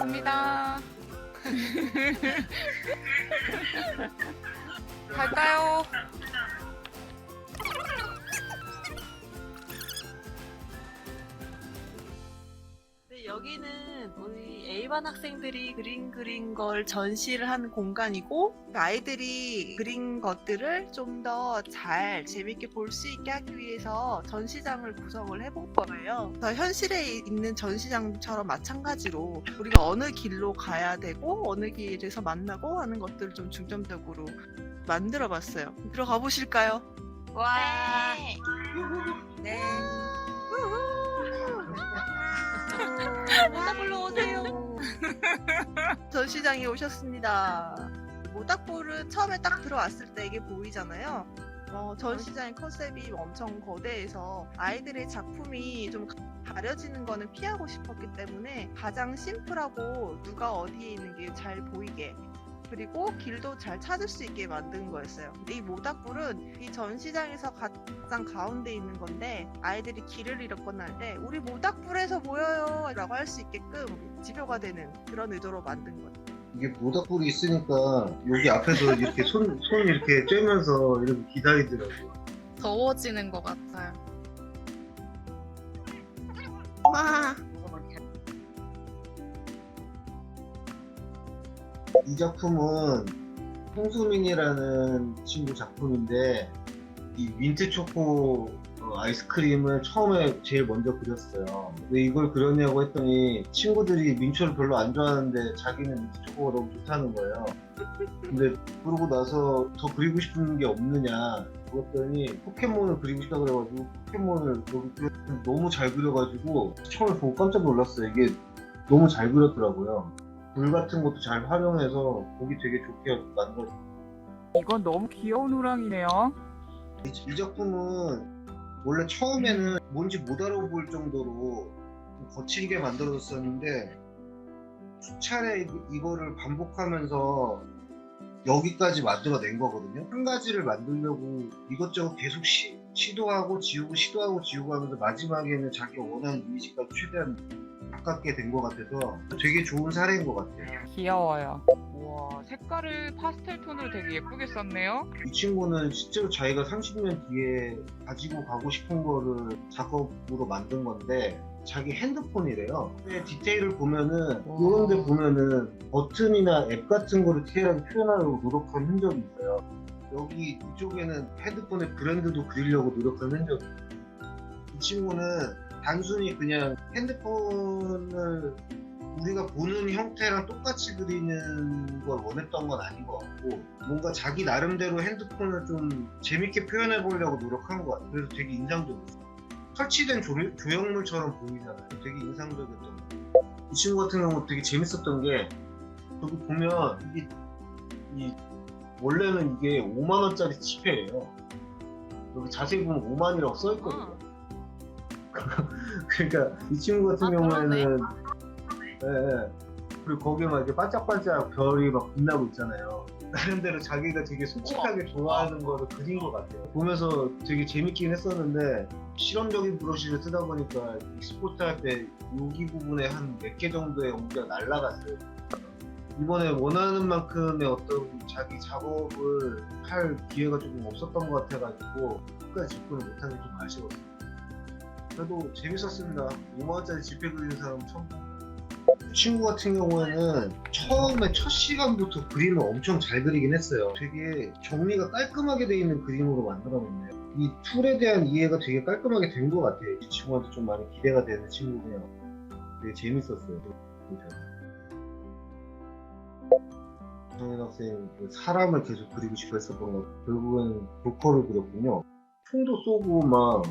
갑니다. 갈까요? 네, 여기는 우리 A반 학생들이 그린 걸 전시를 한 공간이고, 아이들이 그린 것들을 좀 더 잘 재밌게 볼 수 있게 하기 위해서 전시장을 구성을 해본 거예요. 그래서 현실에 있는 전시장처럼 마찬가지로 우리가 어느 길로 가야 되고 어느 길에서 만나고 하는 것들을 좀 중점적으로 만들어 봤어요. 들어가 보실까요? 와. 네. 모닥불로 오세요. 전시장에 오셨습니다. 모닥불은 처음에 딱 들어왔을 때 이게 보이잖아요. 전시장의 컨셉이 엄청 거대해서 아이들의 작품이 좀 가려지는 거는 피하고 싶었기 때문에 가장 심플하고 누가 어디에 있는 게 잘 보이게, 그리고 길도 잘 찾을 수 있게 만든 거였어요. 근데 이 모닥불은 이 전시장에서 가장 가운데 있는 건데, 아이들이 길을 잃었거나 할 때 우리 모닥불에서 모여요 라고 할 수 있게끔 지표가 되는 그런 의도로 만든 거예요. 이게 모닥불이 있으니까 여기 앞에서 이렇게 손 이렇게 쬐면서 이렇게 기다리더라고요. 더워지는 것 같아요. 와. 이 작품은 홍수민이라는 친구 작품인데, 이 민트 초코 아이스크림을 처음에 제일 먼저 그렸어요. 왜 이걸 그렸냐고 했더니 친구들이 민초를 별로 안 좋아하는데 자기는 민트 초코가 너무 좋다는 거예요. 근데 그러고 나서 더 그리고 싶은 게 없느냐 그랬더니 포켓몬을 그리고 싶다 그래가지고 포켓몬을 너무 잘 그려가지고 처음에 보고 깜짝 놀랐어요. 이게 너무 잘 그렸더라고요. 불 같은 것도 잘 활용해서 보기 되게 좋게 만들었어요. 이건 너무 귀여운 호랑이네요. 이 작품은 원래 처음에는 뭔지 못 알아볼 정도로 좀 거칠게 만들어졌었는데, 수차례 이거를 반복하면서 여기까지 만들어낸 거거든요. 한 가지를 만들려고 이것저것 계속 시도하고 지우고 시도하고 지우고 하면서 마지막에는 자기가 원하는 이미지까지 최대한 가깝게 된 것 같아서 되게 좋은 사례인 것 같아요. 귀여워요. 우와, 색깔을 파스텔 톤으로 되게 예쁘게 썼네요. 이 친구는 실제로 자기가 30년 뒤에 가지고 가고 싶은 거를 작업으로 만든 건데, 자기 핸드폰이래요. 디테일을 보면은 이런 데 보면은 버튼이나 앱 같은 거를 디테일하게 표현하려고 노력한 흔적이 있어요. 여기 이쪽에는 핸드폰의 브랜드도 그리려고 노력한 흔적이 있어요. 이 친구는 단순히 그냥 핸드폰을 우리가 보는 형태랑 똑같이 그리는 걸 원했던 건 아닌 것 같고, 뭔가 자기 나름대로 핸드폰을 좀 재밌게 표현해 보려고 노력한 것 같아요. 그래서 되게 인상적이었어요. 설치된 조형물처럼 보이잖아요. 되게 인상적이었던 것 같아요. 이 친구 같은 경우 되게 재밌었던 게, 여기 보면 원래는 이게 5만원짜리 지폐예요. 여기 자세히 보면 5만이라고 써있거든요. 그러니까 이 친구 같은 경우에는 예. 그리고 거기에 막 이렇게 반짝반짝 별이 막 빛나고 있잖아요. 나름대로 자기가 되게 솔직하게 좋아하는 거를 그린 것 같아요. 보면서 되게 재밌긴 했었는데, 실험적인 브러쉬를 쓰다 보니까 익스포트 할 때 여기 부분에 한 몇 개 정도의 온기가 날아갔어요. 이번에 원하는 만큼의 어떤 자기 작업을 할 기회가 조금 없었던 것 같아가지고 끝까지 집중을 못한 게 좀 아쉬웠어요. 그래도 재밌었습니다. 5만원짜리 지폐 그리는 사람 처음. 친구 같은 경우에는 처음에 첫 시간부터 그림을 엄청 잘 그리긴 했어요. 되게 정리가 깔끔하게 돼 있는 그림으로 만들어냈네요. 이 툴에 대한 이해가 되게 깔끔하게 된 것 같아요. 이 친구한테 좀 많이 기대가 되는 친구고요. 되게 재밌었어요. 정현 학생 사람을 계속 그리고 싶어 했었던 것 같아요. 결국은 조커를 그렸군요. 총도 쏘고 막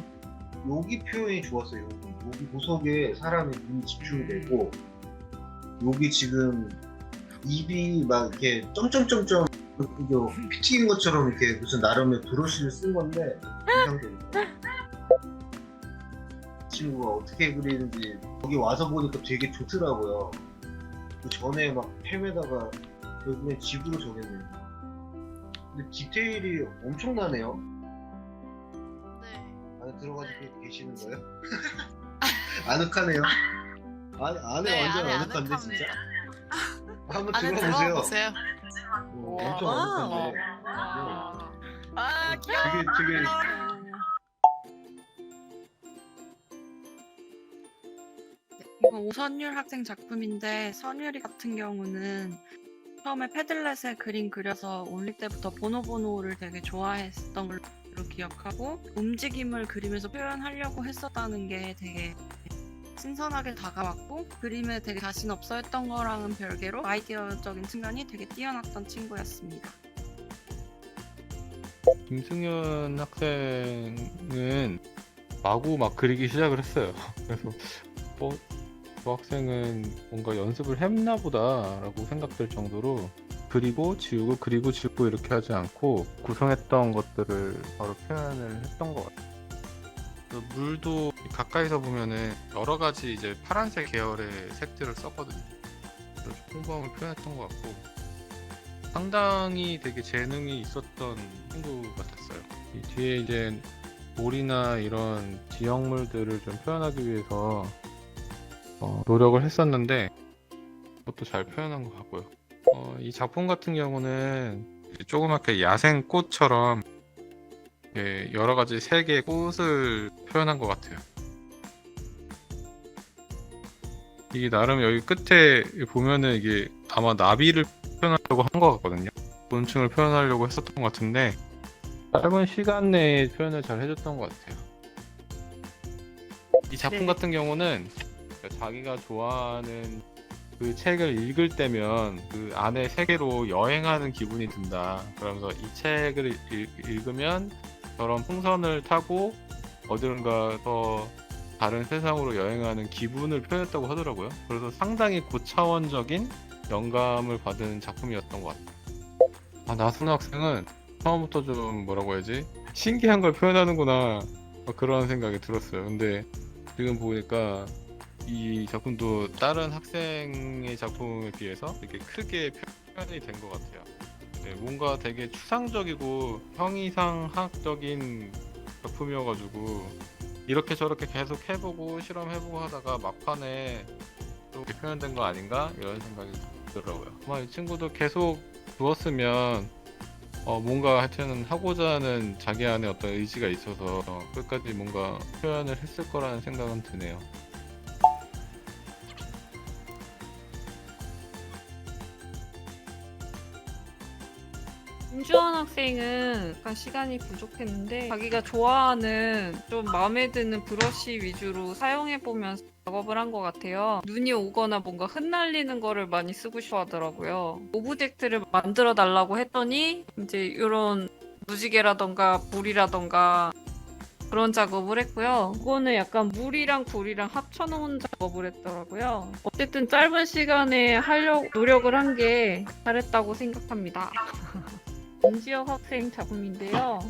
여기 표현이 좋았어요. 여기 보석에 사람의 눈이 집중이 되고, 여기 지금 입이 막 이렇게 점점점점 피 튀긴 것처럼 이렇게 무슨 나름의 브러쉬를 쓴 건데 인상적이죠. 친구가 어떻게 그리는지 여기 와서 보니까 되게 좋더라고요. 그 전에 막 펜에다가 결국엔 집으로 정했네요. 근데 디테일이 엄청나네요. 네. 안에 들어가서 계시는 거예요? 아늑하네요. 안에 네, 완전 안에 아늑한데 아늑합니다. 진짜. 한번 안에 들어보세요. 들어보세요. 엄청 어색한데. 아 귀여워. 되게 이거 오선율 학생 작품인데 선율이 같은 경우는 처음에 패들렛에 그림 그려서 올릴 때부터 보노보노를 되게 좋아했던 걸로 기억하고 움직임을 그림에서 표현하려고 했었다는 게 되게 신선하게 다가왔고 그림에 되게 자신 없어 했던 거랑은 별개로 아이디어적인 측면이 되게 뛰어났던 친구였습니다. 김승현 학생은 마구 막 그리기 시작을 했어요. 그래서 저 학생은 뭔가 연습을 했나 보다라고 생각될 정도로 그리고 지우고 그리고 지우고 이렇게 하지 않고 구성했던 것들을 바로 표현을 했던 것 같아요. 그래서 물도 가까이서 보면은 여러 가지 이제 파란색 계열의 색들을 썼거든요. 그래서 풍부함을 표현했던 것 같고 상당히 되게 재능이 있었던 친구 같았어요. 이 뒤에 이제 몰이나 이런 지형물들을 좀 표현하기 위해서 노력을 했었는데 그것도 잘 표현한 것 같고요. 이 작품 같은 경우는 조그맣게 야생꽃처럼 여러 가지 색의 꽃을 표현한 것 같아요. 이게 나름 여기 끝에 보면은 이게 아마 나비를 표현하려고 한 것 같거든요. 곤충을 표현하려고 했었던 것 같은데 짧은 시간 내에 표현을 잘 해줬던 것 같아요. 이 작품 네. 같은 경우는 자기가 좋아하는 그 책을 읽을 때면 그 안에 세계로 여행하는 기분이 든다. 그러면서 이 책을 읽으면 저런 풍선을 타고 어디론가 더 다른 세상으로 여행하는 기분을 표현했다고 하더라고요. 그래서 상당히 고차원적인 영감을 받은 작품이었던 것 같아요. 나순 학생은 처음부터 좀 뭐라고 해야지? 신기한 걸 표현하는구나 그런 생각이 들었어요. 근데 지금 보니까 이 작품도 다른 학생의 작품에 비해서 이렇게 크게 표현이 된 것 같아요. 네, 뭔가 되게 추상적이고 형이상학적인 작품이어가지고 이렇게 저렇게 계속 해보고 실험해보고 하다가 막판에 좀 이렇게 표현된 거 아닌가 이런 생각이 들더라고요. 아마 이 친구도 계속 두었으면 뭔가 하여튼 하고자 하는 자기 안에 어떤 의지가 있어서 끝까지 뭔가 표현을 했을 거라는 생각은 드네요. 김주원 학생은 약간 시간이 부족했는데 자기가 좋아하는 좀 마음에 드는 브러쉬 위주로 사용해보면서 작업을 한 것 같아요. 눈이 오거나 뭔가 흩날리는 거를 많이 쓰고 싶어 하더라고요. 오브젝트를 만들어 달라고 했더니 이제 이런 무지개라던가 물이라던가 그런 작업을 했고요. 이거는 약간 물이랑 불이랑 합쳐놓은 작업을 했더라고요. 어쨌든 짧은 시간에 하려고 노력을 한 게 잘했다고 생각합니다. 김지혁 학생 작품인데요.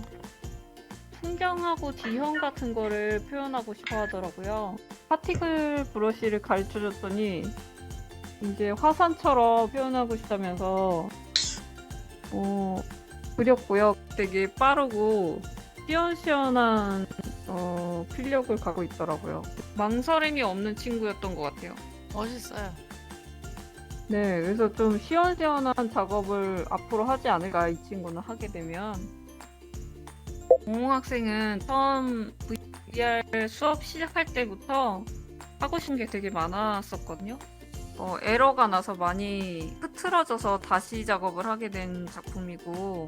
풍경하고 지형 같은 거를 표현하고 싶어 하더라고요. 파티클 브러쉬를 가르쳐 줬더니 이제 화산처럼 표현하고 싶다면서 그렸고요. 되게 빠르고 시원시원한 필력을 갖고 있더라고요. 망설임이 없는 친구였던 것 같아요. 멋있어요. 네, 그래서 좀 시원시원한 작업을 앞으로 하지 않을까, 이 친구는 하게 되면. 공홍 학생은 처음 VR 수업 시작할 때부터 하고 싶은 게 되게 많았었거든요. 에러가 나서 많이 흐트러져서 다시 작업을 하게 된 작품이고,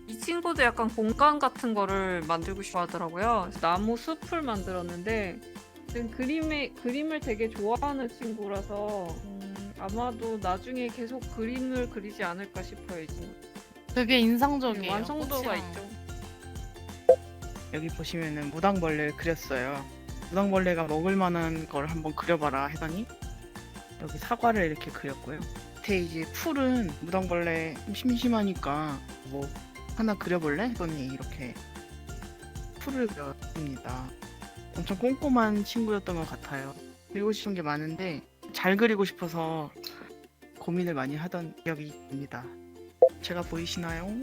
이 친구도 약간 공간 같은 거를 만들고 싶어 하더라고요. 그래서 나무 숲을 만들었는데, 그림을 되게 좋아하는 친구라서 아마도 나중에 계속 그림을 그리지 않을까 싶어요, 이 친구. 되게 인상적이에요. 완성도가 꽃이랑. 있죠. 여기 보시면은 무당벌레를 그렸어요. 무당벌레가 먹을 만한 걸 한번 그려봐라 해더니 여기 사과를 이렇게 그렸고요. 밑에 이제 풀은 무당벌레 좀 심심하니까 뭐 하나 그려볼래? 했더니 이렇게 풀을 그렸습니다. 엄청 꼼꼼한 친구였던 것 같아요. 그리고 싶은 게 많은데 잘 그리고 싶어서 고민을 많이 하던 기억이 있습니다. 제가 보이시나요?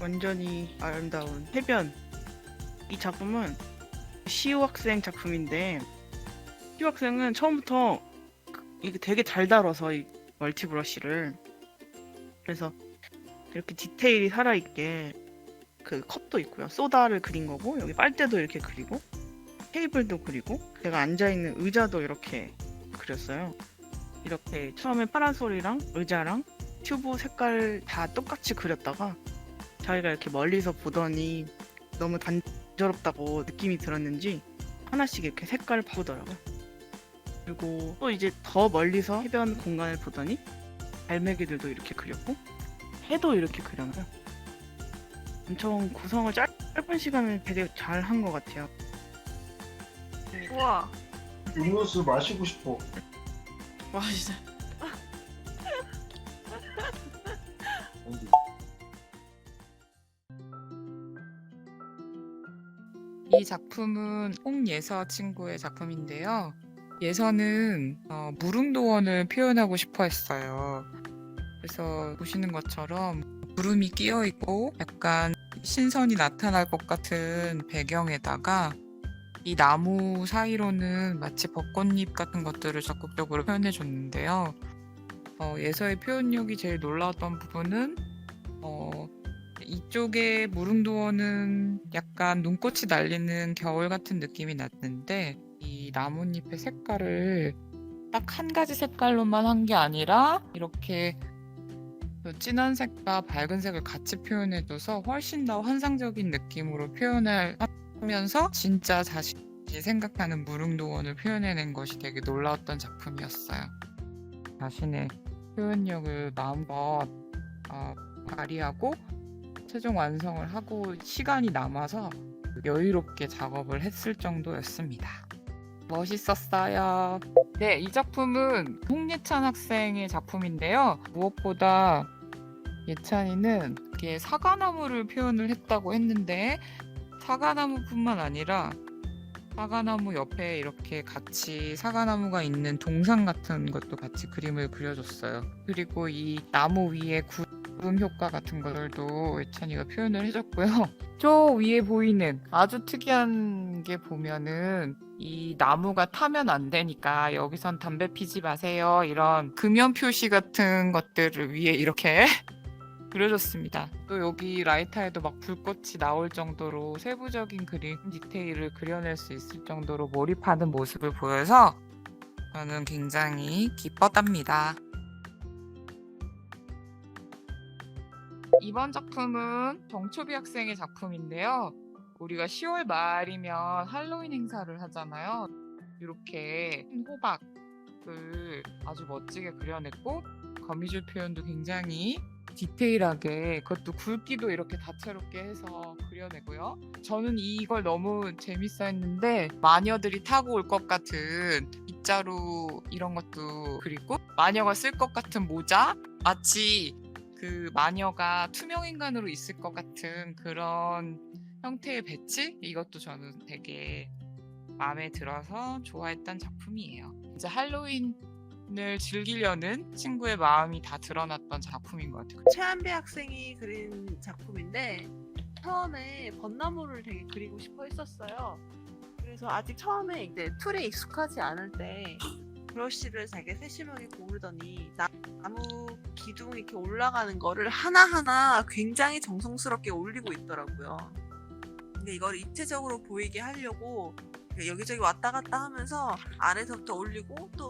완전히 아름다운 해변. 이 작품은 시우 학생 작품인데 시우 학생은 처음부터 이게 되게 잘 다뤄서 멀티 브러쉬를. 그래서 이렇게 디테일이 살아있게 그 컵도 있고요. 소다를 그린 거고 여기 빨대도 이렇게 그리고 테이블도 그리고 제가 앉아있는 의자도 이렇게 그렸어요. 이렇게 처음에 파라솔이랑 의자랑 튜브 색깔 다 똑같이 그렸다가 자기가 이렇게 멀리서 보더니 너무 단조롭다고 느낌이 들었는지 하나씩 이렇게 색깔을 바꾸더라고요. 그리고 또 이제 더 멀리서 해변 공간을 보더니 갈매기들도 이렇게 그렸고 해도 이렇게 그려놔요. 엄청 구성을 짧은 시간에 되게 잘 한 것 같아요. 우와. 음료수 마시고 싶어. 와 진짜. 이 작품은 홍예서 친구의 작품인데요. 예서는 무릉도원을 표현하고 싶어 했어요. 그래서 보시는 것처럼 구름이 끼어 있고 약간 신선이 나타날 것 같은 배경에다가 이 나무 사이로는 마치 벚꽃잎 같은 것들을 적극적으로 표현해 줬는데요. 예서의 표현력이 제일 놀라웠던 부분은 이쪽에 무릉도원은 약간 눈꽃이 날리는 겨울 같은 느낌이 났는데 이 나뭇잎의 색깔을 딱 한 가지 색깔로만 한 게 아니라 이렇게 그 진한 색과 밝은 색을 같이 표현해줘서 훨씬 더 환상적인 느낌으로 표현을 하면서 진짜 자신이 생각하는 무릉도원을 표현해낸 것이 되게 놀라웠던 작품이었어요. 자신의 표현력을 마음껏 발휘하고 최종 완성을 하고 시간이 남아서 여유롭게 작업을 했을 정도였습니다. 멋있었어요. 네, 이 작품은 홍예찬 학생의 작품인데요. 무엇보다 예찬이는 이렇게 사과나무를 표현을 했다고 했는데 사과나무뿐만 아니라 사과나무 옆에 이렇게 같이 사과나무가 있는 동상 같은 것도 같이 그림을 그려줬어요. 그리고 이 나무 위에 구름 효과 같은 것들도 예찬이가 표현을 해줬고요. 저 위에 보이는 아주 특이한 게 보면은 이 나무가 타면 안 되니까 여기선 담배 피지 마세요. 이런 금연 표시 같은 것들을 위에 이렇게 그려줬습니다. 또 여기 라이터에도 막 불꽃이 나올 정도로 세부적인 그림 디테일을 그려낼 수 있을 정도로 몰입하는 모습을 보여서 저는 굉장히 기뻤답니다. 이번 작품은 정초비 학생의 작품인데요. 우리가 10월 말이면 할로윈 행사를 하잖아요. 이렇게 호박을 아주 멋지게 그려냈고 거미줄 표현도 굉장히 디테일하게 그것도 굵기도 이렇게 다채롭게 해서 그려내고요. 저는 이걸 너무 재밌어 했는데 마녀들이 타고 올 것 같은 빗자루 이런 것도 그리고 마녀가 쓸 것 같은 모자 마치 그 마녀가 투명인간으로 있을 것 같은 그런 형태의 배치? 이것도 저는 되게 마음에 들어서 좋아했던 작품이에요. 이제 할로윈을 즐기려는 친구의 마음이 다 드러났던 작품인 것 같아요. 최한배 학생이 그린 작품인데 처음에 벚나무를 되게 그리고 싶어 했었어요. 그래서 아직 처음에 이제 툴에 익숙하지 않을 때 브러쉬를 되게 세심하게 고르더니 나무 기둥이 이렇게 올라가는 거를 하나하나 굉장히 정성스럽게 올리고 있더라고요. 근데 이걸 입체적으로 보이게 하려고 여기저기 왔다 갔다 하면서 아래서부터 올리고 또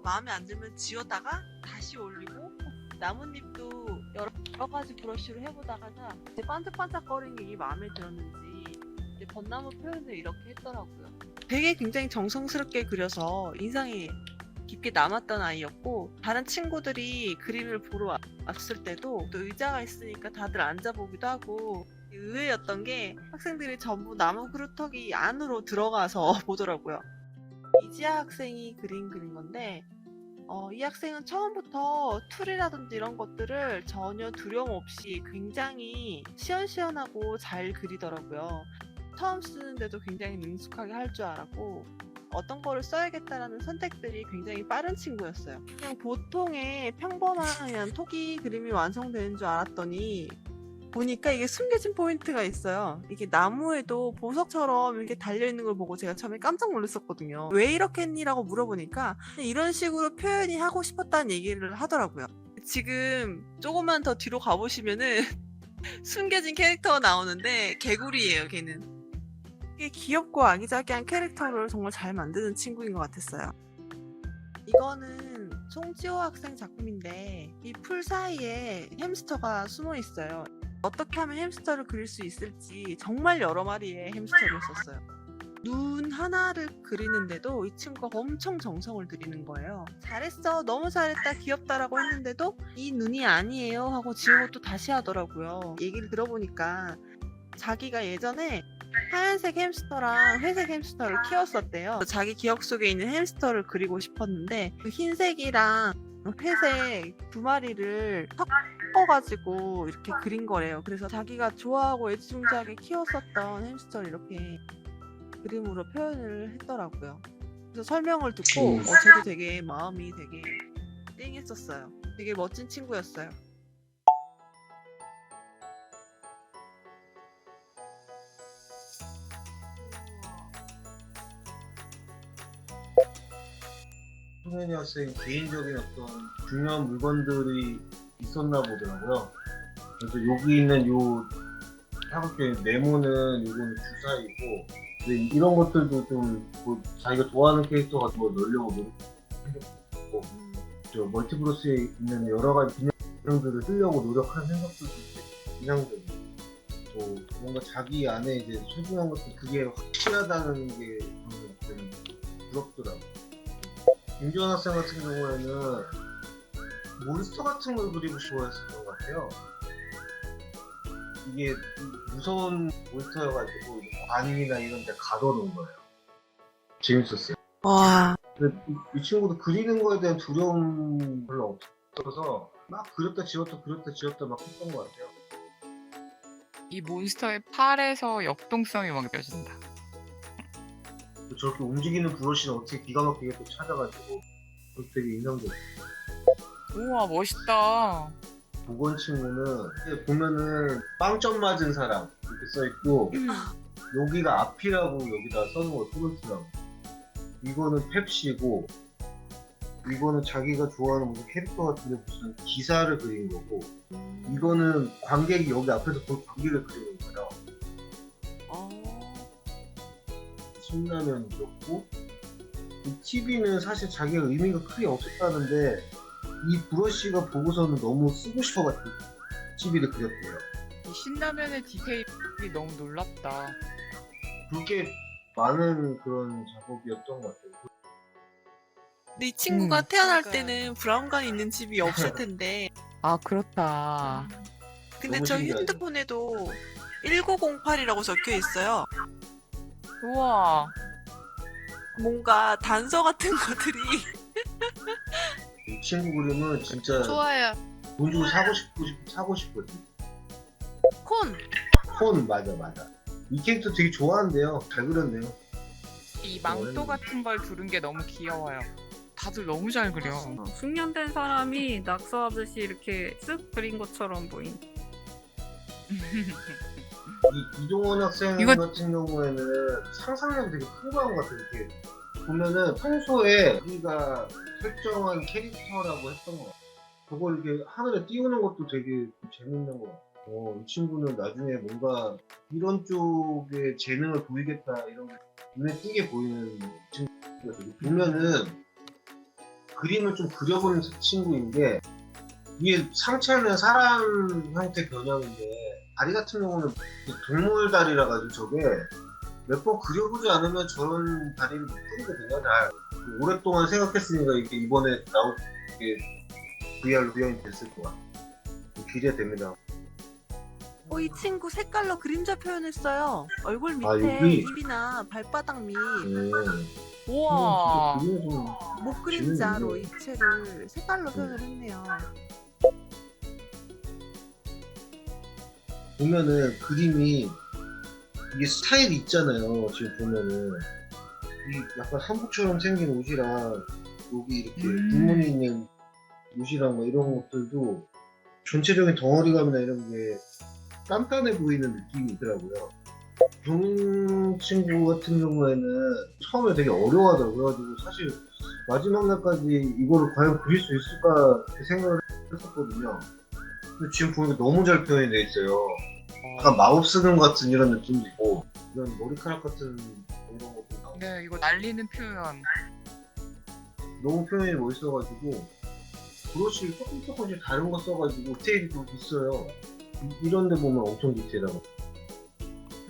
마음에 안 들면 지웠다가 다시 올리고 나뭇잎도 여러 가지 브러쉬로 해보다가 이제 반짝반짝거리는 게 이게 마음에 들었는지 이제 벚나무 표현을 이렇게 했더라고요. 되게 굉장히 정성스럽게 그려서 인상이 깊게 남았던 아이였고 다른 친구들이 그림을 보러 왔을 때도 또 의자가 있으니까 다들 앉아보기도 하고 의외였던 게 학생들이 전부 나무 그루터기 안으로 들어가서 보더라고요. 이지아 학생이 그린 건데 이 학생은 처음부터 툴이라든지 이런 것들을 전혀 두려움 없이 굉장히 시원시원하고 잘 그리더라고요. 처음 쓰는데도 굉장히 능숙하게 할 줄 알았고 어떤 거를 써야겠다라는 선택들이 굉장히 빠른 친구였어요. 그냥 보통의 평범한 그냥 토기 그림이 완성되는 줄 알았더니 보니까 이게 숨겨진 포인트가 있어요. 이게 나무에도 보석처럼 이렇게 달려있는 걸 보고 제가 처음에 깜짝 놀랐었거든요. 왜 이렇게 했니라고 물어보니까 이런 식으로 표현이 하고 싶었다는 얘기를 하더라고요. 지금 조금만 더 뒤로 가보시면은 숨겨진 캐릭터가 나오는데 개구리예요, 걔는. 이게 귀엽고 아기자기한 캐릭터를 정말 잘 만드는 친구인 것 같았어요. 이거는 송지호 학생 작품인데 이 풀 사이에 햄스터가 숨어 있어요. 어떻게 하면 햄스터를 그릴 수 있을지 정말 여러 마리의 햄스터를 썼어요. 눈 하나를 그리는데도 이 친구가 엄청 정성을 들이는 거예요. 잘했어, 너무 잘했다, 귀엽다라고 했는데도 이 눈이 아니에요 하고 지우고 또 다시 하더라고요. 얘기를 들어보니까 자기가 예전에 하얀색 햄스터랑 회색 햄스터를 키웠었대요. 자기 기억 속에 있는 햄스터를 그리고 싶었는데 그 흰색이랑 회색 두 마리를 섞어가지고 이렇게 그린 거래요. 그래서 자기가 좋아하고 애지중지하게 키웠었던 햄스터를 이렇게 그림으로 표현을 했더라고요. 그래서 설명을 듣고 저도 되게 마음이 되게 띵했었어요. 되게 멋진 친구였어요. 송현이 학생 개인적인 어떤 중요한 물건들이 있었나 보더라고요. 그래서 여기 있는 요 사각형의 네모는 이거는 주사이고, 근데 이런 것들도 좀뭐 자기가 좋아하는 캐릭터 같은 걸 넣으려고 노력했고, 저 멀티브러스에 있는 여러 가지 기능들을 쓰려고 노력하는 생각들도 되게 인상적이에요. 또 뭔가 자기 안에 이제 소중한 것들 그게 확실하다는 게 저는 좀 부럽더라고요. 김지원 학생 같은 경우에는 몬스터 같은 걸 그리고 싶어했었던 것 같아요. 이게 무서운 몬스터여가지고 관이나 이런 데 가둬놓은 거예요. 재밌었어요. 와, 근데 이 친구도 그리는 거에 대한 두려움 별로 없어서 막 그렸다 지웠다 그렸다 지웠다 막 했던 것 같아요. 이 몬스터의 팔에서 역동성이 막 느껴진다. 저렇게 움직이는 브러쉬는 어떻게 기가 막히게 또 찾아가지고 되게 인상적이에요. 우와 멋있다. 보건 친구는 이렇게 보면은 빵점 맞은 사람 이렇게 써있고 여기가 앞이라고 여기다 써놓은 거 프론트라고. 이거는 펩시고 이거는 자기가 좋아하는 무슨 캐릭터 같은데 무슨 기사를 그린 거고 이거는 관객이 여기 앞에서 볼 관객을 그리는 거예요. 신라면 그렇고 이 TV는 사실 자기가 의미가 크게 없었다는데 이 브러쉬가 보고서는 너무 쓰고 싶어가지고 TV를 그렸대요. 이 신라면의 디테일이 너무 놀랍다. 그게 많은 그런 작업이었던 것 같아요. 근데 이 친구가 태어날 그러니까요. 때는 브라운관이 있는 집이 없을 텐데 아 그렇다. 근데 너무 저 신기하죠. 핸드폰에도 1908이라고 적혀 있어요. 우와. 뭔가 단서 같은 것들이 이 친구 그림은 진짜 좋아요. 돈 주고 사고 싶거든. 콘! 폰 맞아. 이 캐릭터 되게 좋아한대요. 잘 그렸네요. 이 망토 같은 걸 두른 게 너무 귀여워요. 다들 너무 잘 그려. 숙련된 사람이 낙서하듯이 이렇게 쓱 그린 것처럼 보인. 이종원 학생 이거- 같은 경우에는 상상력이 되게 풍부한 것 같아요. 이렇게 보면은 평소에 우리가 설정한 캐릭터라고 했던 거 그걸 이렇게 하늘에 띄우는 것도 되게 재밌는 것 같아요. 이 친구는 나중에 뭔가 이런 쪽에 재능을 보이겠다 이런 게 눈에 띄게 보이는 친구거든요. 보면은 그림을 좀 그려보는 친구인 게 이게 상체는 사람 형태 변형인데 다리 같은 경우는 동물 다리라 가지고 저게 몇 번 그려보지 않으면 저런 다리를 못 그리거든요. 잘 오랫동안 생각했으니까 이게 이번에 나올 게 VR로 구현이 됐을 거야. 기대됩니다. 이 친구 색깔로 그림자 표현했어요. 얼굴 밑에 여기? 입이나 발바닥 밑 우와. 그림이 좀 목 그림자로 재밌는데. 입체를 색깔로 표현을 했네요. 보면은 그림이 이게 스타일이 있잖아요. 지금 보면은 이 약간 한복처럼 생긴 옷이랑 여기 이렇게 굴무늬 있는 옷이랑 뭐 이런 것들도 전체적인 덩어리감이나 이런 게 단단해 보이는 느낌이 있더라고요. 종 친구 같은 경우에는 처음에 되게 어려워하더라고요. 그래가지고 사실 마지막 날까지 이거를 과연 그릴 수 있을까 이렇게 생각을 했었거든요. 근데 지금 보니까 너무 잘 표현이 돼 있어요. 약간 마법 쓰는 것 같은 이런 느낌도 있고, 이런 머리카락 같은 이런 것도 나오고 네, 이거 날리는 표현. 너무 표현이 멋있어가지고 브러쉬를 조금씩 다른 거 써가지고 디테일이 있어요. 이런 데 보면 엄청 디테일하고.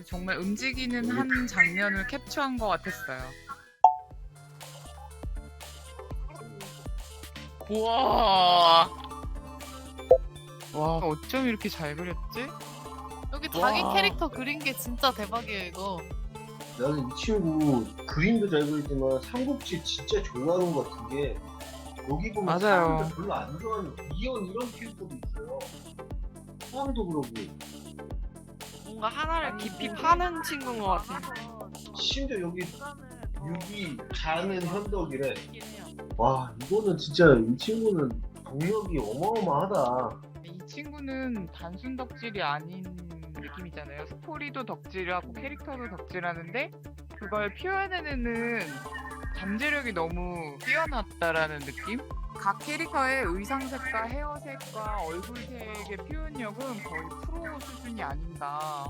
정말 움직이는 한 장면을 캡처한 것 같았어요. 우와. 와, 어쩜 이렇게 잘 그렸지? 여기 자기 와. 캐릭터 그린 게 진짜 대박이에요, 이거. 나는 이 친구 그림도 잘 그리지만 삼국지 진짜 좋아하는 것 같은 게, 여기 보면 맞아요. 사람들 별로 안 좋아하는 이런 캐릭터도 있어요. 사람도 그러고 뭔가 하나를 깊이 파는 친구인 것 같아요. 심지어 여기 육이 자는 현덕이래. 와, 이거는 진짜 이 친구는 동력이 어마어마하다. 이 친구는 단순 덕질이 아닌 느낌이잖아요. 스토리도 덕질하고 캐릭터도 덕질하는데 그걸 표현해내는 잠재력이 너무 뛰어났다라는 느낌? 각 캐릭터의 의상색과 헤어색과 얼굴색의 표현력은 거의 프로 수준이 아닌가.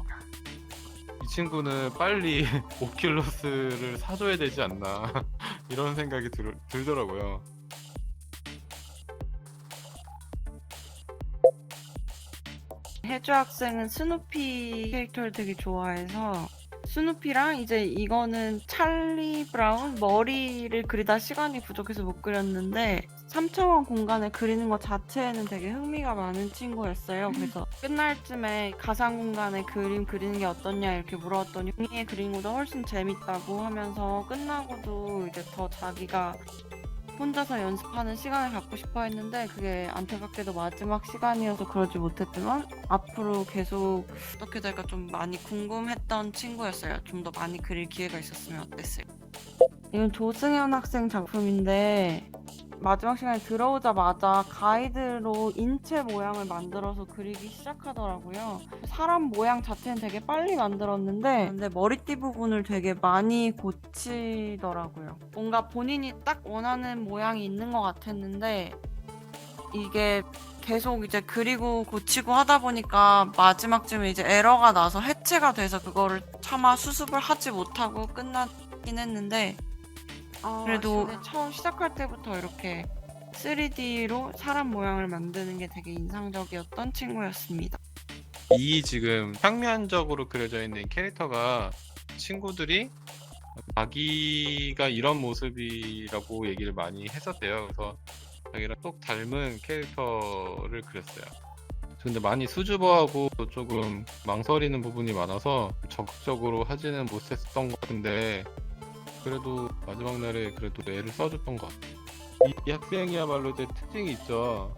이 친구는 빨리 오큘러스를 사줘야 되지 않나 이런 생각이 들더라고요. 혜주 학생은 스누피 캐릭터를 되게 좋아해서 스누피랑 이제 이거는 찰리 브라운 머리를 그리다 시간이 부족해서 못 그렸는데 3차원 공간을 그리는 것 자체에는 되게 흥미가 많은 친구였어요. 그래서 끝날 쯤에 가상 공간에 그림 그리는 게 어떻냐 이렇게 물어봤더니 종이에 그리는 것보다 훨씬 재밌다고 하면서 끝나고도 이제 더 자기가 혼자서 연습하는 시간을 갖고 싶어 했는데 그게 안타깝게도 마지막 시간이어서 그러지 못했지만 앞으로 계속 어떻게 될까 좀 많이 궁금했던 친구였어요. 좀 더 많이 그릴 기회가 있었으면 어땠을까. 이건 조승현 학생 작품인데 마지막 시간에 들어오자마자 가이드로 인체 모양을 만들어서 그리기 시작하더라고요. 사람 모양 자체는 되게 빨리 만들었는데 근데 머리띠 부분을 되게 많이 고치더라고요. 뭔가 본인이 딱 원하는 모양이 있는 것 같았는데 이게 계속 이제 그리고 고치고 하다 보니까 마지막쯤에 이제 에러가 나서 해체가 돼서 그거를 차마 수습을 하지 못하고 끝나긴 했는데 그래도 처음 시작할 때부터 이렇게 3D로 사람 모양을 만드는 게 되게 인상적이었던 친구였습니다. 이 지금 평면적으로 그려져 있는 캐릭터가 친구들이 자기가 이런 모습이라고 얘기를 많이 했었대요. 그래서 자기랑 똑 닮은 캐릭터를 그렸어요. 근데 많이 수줍어하고 조금 망설이는 부분이 많아서 적극적으로 하지는 못했던 것 같은데 그래도 마지막 날에 그래도 애를 써줬던 것 같아요. 이 학생이야말로 이제 특징이 있죠.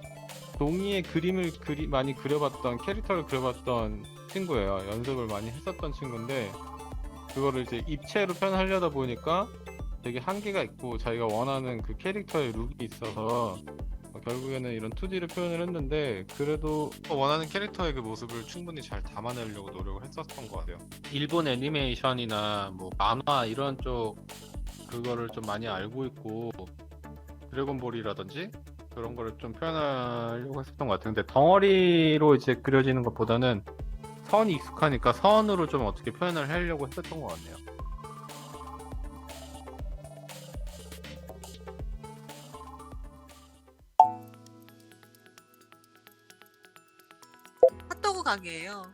종이에 그림을 많이 그려봤던 캐릭터를 그려봤던 친구예요. 연습을 많이 했었던 친구인데 그거를 이제 입체로 표현하려다 보니까 되게 한계가 있고 자기가 원하는 그 캐릭터의 룩이 있어서 결국에는 이런 2D를 표현을 했는데 그래도 원하는 캐릭터의 그 모습을 충분히 잘 담아내려고 노력을 했었던 것 같아요. 일본 애니메이션이나 뭐 만화 이런 쪽 그거를 좀 많이 알고 있고 드래곤볼이라든지 그런 거를 좀 표현하려고 했었던 것 같아요. 근데 덩어리로 이제 그려지는 것보다는 선이 익숙하니까 선으로 좀 어떻게 표현을 하려고 했었던 것 같네요. 핫도그 가게예요.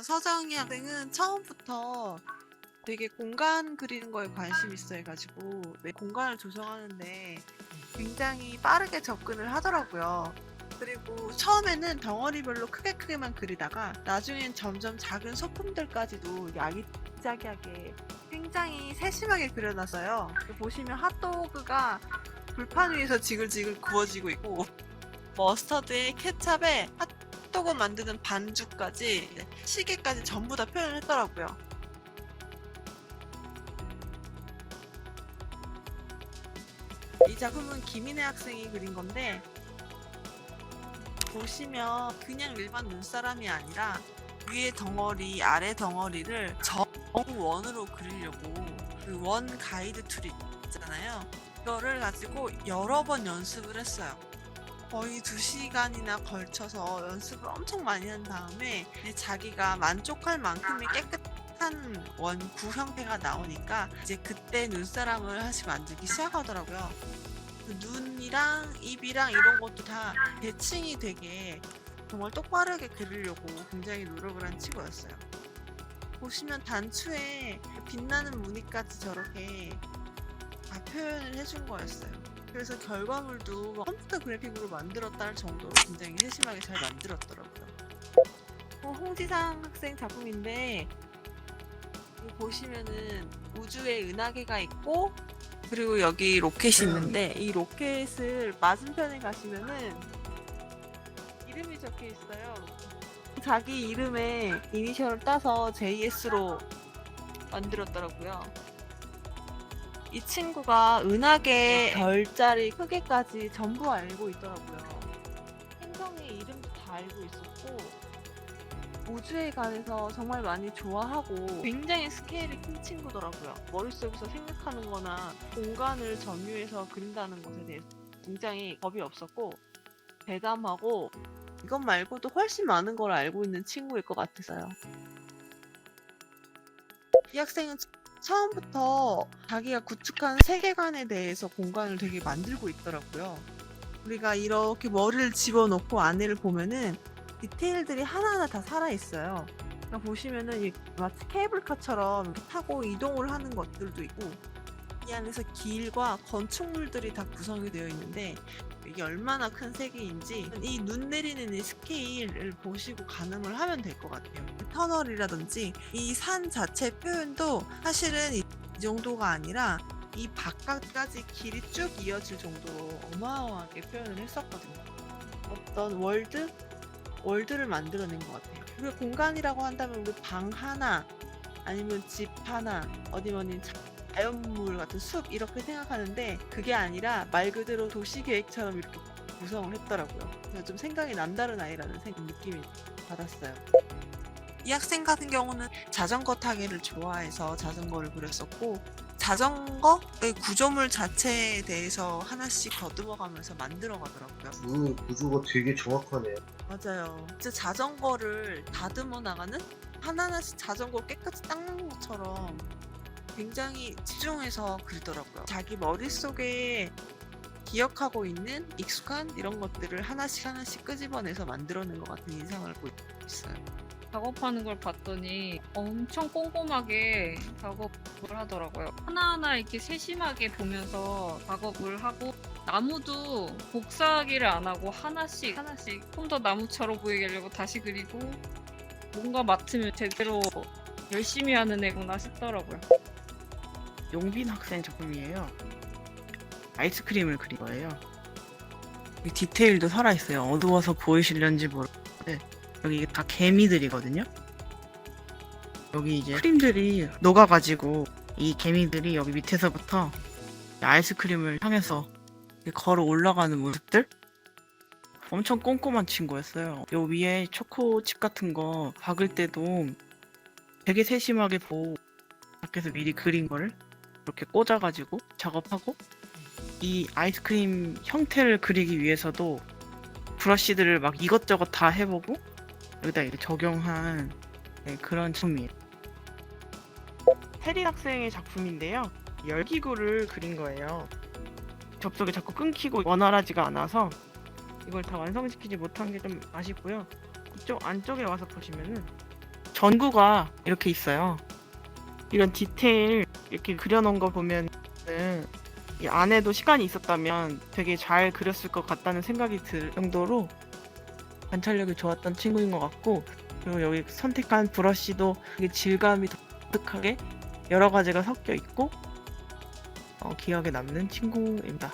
서정희 학생은 처음부터 되게 공간 그리는 거에 관심이 있어 해가지고 공간을 조성하는데 굉장히 빠르게 접근을 하더라고요. 그리고 처음에는 덩어리별로 크게만 그리다가 나중엔 점점 작은 소품들까지도 야기자기하게 굉장히 세심하게 그려놨어요. 보시면 핫도그가 불판 위에서 지글지글 구워지고 있고 머스터드에 케찹에 핫도그 만드는 반죽까지 시계까지 전부 다 표현을 했더라고요. 이 작품은 김인혜 학생이 그린 건데 보시면 그냥 일반 눈사람이 아니라 위에 덩어리, 아래 덩어리를 정원으로 그리려고 그 원 가이드 툴이 있잖아요. 이거를 가지고 여러 번 연습을 했어요. 거의 2시간이나 걸쳐서 연습을 엄청 많이 한 다음에 이제 자기가 만족할 만큼의 깨끗한 원구 형태가 나오니까 이제 그때 눈사람을 하나씩 만들기 시작하더라고요. 그 눈이랑 입이랑 이런 것도 다 대칭이 되게 정말 똑바르게 그리려고 굉장히 노력을 한 친구였어요. 보시면 단추에 빛나는 무늬까지 저렇게 다 표현을 해준 거였어요. 그래서 결과물도 컴퓨터 그래픽으로 만들었다는 정도로 굉장히 세심하게 잘 만들었더라고요. 홍지상 학생 작품인데 여기 보시면은 우주에 은하계가 있고 그리고 여기 로켓이 있는데 이 로켓을 맞은편에 가시면은 이름이 적혀 있어요. 자기 이름에 이니셜을 따서 JS로 만들었더라고요. 이 친구가 은하계 별자리 크기까지 전부 알고 있더라고요. 행성의 이름도 다 알고 있었고 우주에 관해서 정말 많이 좋아하고 굉장히 스케일이 큰 친구더라고요. 머릿속에서 생각하는 거나 공간을 점유해서 그린다는 것에 대해서 굉장히 겁이 없었고 대담하고 이것 말고도 훨씬 많은 걸 알고 있는 친구일 것 같아서요. 이 학생은 처음부터 자기가 구축한 세계관에 대해서 공간을 되게 만들고 있더라고요. 우리가 이렇게 머리를 집어넣고 안에를 보면은 디테일들이 하나하나 다 살아있어요. 그러니까 보시면은 마치 케이블카처럼 이렇게 타고 이동을 하는 것들도 있고 이 안에서 길과 건축물들이 다 구성이 되어 있는데 이게 얼마나 큰 세계인지 이 눈 내리는 이 스케일을 보시고 가늠을 하면 될 것 같아요. 터널이라든지 이 산 자체 표현도 사실은 이 정도가 아니라 이 바깥까지 길이 쭉 이어질 정도로 어마어마하게 표현을 했었거든요. 어떤 월드를 만들어낸 것 같아요. 우리가 공간이라고 한다면 우리 방 하나 아니면 집 하나 어디면 자연물 같은 숲 이렇게 생각하는데 그게 아니라 말 그대로 도시계획처럼 이렇게 구성을 했더라고요. 그래서 좀 생각이 남다른 아이라는 느낌이 받았어요. 이 학생 같은 경우는 자전거 타기를 좋아해서 자전거를 그렸었고 자전거의 구조물 자체에 대해서 하나씩 더듬어가면서 만들어가더라고요. 구조가 되게 정확하네요. 맞아요. 진짜 자전거를 다듬어 나가는 하나하나씩 자전거 깨끗이 닦는 것처럼 굉장히 집중해서 그리더라고요. 자기 머릿속에 기억하고 있는 익숙한 이런 것들을 하나씩 끄집어내서 만들어낸 것 같은 인상을 갖고 있어요. 작업하는 걸 봤더니 엄청 꼼꼼하게 작업을 하더라고요. 하나하나 이렇게 세심하게 보면서 작업을 하고 나무도 복사하기를 안 하고 하나씩 좀 더 나무처럼 보이게 하려고 다시 그리고 뭔가 맡으면 제대로 열심히 하는 애구나 싶더라고요. 용빈 학생 작품이에요. 아이스크림을 그린 거예요. 이 디테일도 살아있어요. 어두워서 보이실런지 모르겠는데 여기 이게 다 개미들이거든요. 여기 이제 크림들이 녹아가지고 이 개미들이 여기 밑에서부터 아이스크림을 향해서 걸어 올라가는 모습들? 엄청 꼼꼼한 친구였어요. 요 위에 초코칩 같은 거 박을 때도 되게 세심하게 보고 밖에서 미리 그린 거를 이렇게 꽂아가지고 작업하고 이 아이스크림 형태를 그리기 위해서도 브러쉬들을 막 이것저것 다 해보고 여기다 이렇게 적용한 그런 작품이에요. 혜린 학생의 작품인데요. 열기구를 그린 거예요. 접속이 자꾸 끊기고 원활하지가 않아서 이걸 다 완성시키지 못한 게 좀 아쉽고요. 이쪽 안쪽에 와서 보시면은 전구가 이렇게 있어요. 이런 디테일 이렇게 그려놓은 거 보면은 이 안에도 시간이 있었다면 되게 잘 그렸을 것 같다는 생각이 들 정도로 관찰력이 좋았던 친구인 것 같고 그리고 여기 선택한 브러쉬도 되게 질감이 독특하게 여러 가지가 섞여 있고 기억에 남는 친구입니다.